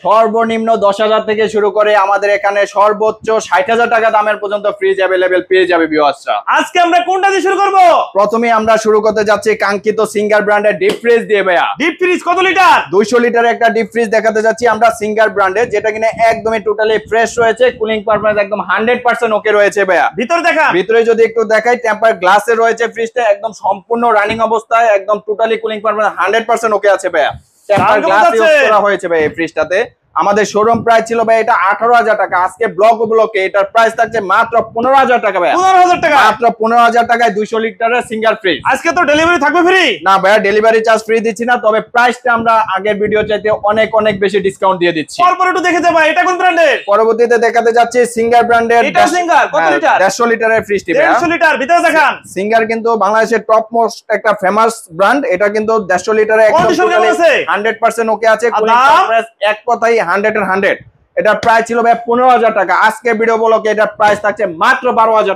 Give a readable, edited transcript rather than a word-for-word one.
সর্বনিম্ন 10,000 থেকে শুরু করে আমাদের এখানে সর্বোচ্চ 60,000 টাকা দামের পর্যন্ত ফ্রিজ অ্যাভেলেবেল পেয়ে যাবে ভিউয়ার্সরা। আজকে আমরা কোনটা দিয়ে শুরু করব? প্রথমে আমরা শুরু করতে যাচ্ছি কাঙ্ক্ষিত সিঙ্গার ব্র্যান্ডের ডিপ ফ্রিজ দিয়ে ভাইয়া। ডিপ ফ্রিজ কত লিটার? 200 লিটারের একটা ডিপ ফ্রিজ দেখাতে যাচ্ছি আমরা সিঙ্গার ব্র্যান্ডের, যেটা কিনা একদমই টোটালি ফ্রেশ রয়েছে, কুলিং পারফরম্যান্স একদম 100% ওকে রয়েছে ভাইয়া। ভিতর দেখা, ভিতরে যদি একটু দেখাই, টেম্পার গ্লাসে রয়েছে ফ্রিজটা, একদম সম্পূর্ণ রানিং অবস্থায়, একদম টোটালি কুলিং পারফরম্যান্স 100% ওকে আছে ভাইয়া। টেম্পার গ্লাস ইউজ করা হয়েছে ভাই এই ফ্রিজটাতে। আমাদের শোরুম প্রাইস ছিল ভাই এটা 18,000 টাকা, আজকে ব্লকে এটার প্রাইস থাকছে মাত্র 15,000 টাকা ভাই। 15,000 টাকা, মাত্র 15,000 টাকায় 200 লিটারের সিঙ্গেল ফ্রিজ। আজকে তো ডেলিভারি থাকবে ফ্রি? না ভাইয়া, ডেলিভারি চার্জ ফ্রি দিচ্ছি না, তবে প্রাইসটা আমরা আগের ভিডিও চাইতে অনেক অনেক বেশি ডিসকাউন্ট দিয়ে দিচ্ছি। পরপর একটু দেখে যাবা, এটা কোন ব্র্যান্ডের? পরবর্তীতে দেখাতে যাচ্ছি সিঙ্গার ব্র্যান্ডের। এটা সিঙ্গার কত লিটার? 150 লিটারের ফ্রিজটি ভাইয়া। 150 লিটার, ভিতরে দেখান। সিঙ্গার কিন্তু বাংলাদেশের টপ মোস্ট একটা ফেমাস ব্র্যান্ড, এটা কিন্তু 150 লিটারে একদম টোটালি 100% ওকে আছে, কুলিং পারফরম্যান্স এক কথাই 100 এর 100। এটা প্রাইস ছিল ভাই 15,000 টাকা, আজকে ভিডিও ব্লকে এটার প্রাইস থাকছে মাত্র 12,000 টাকা।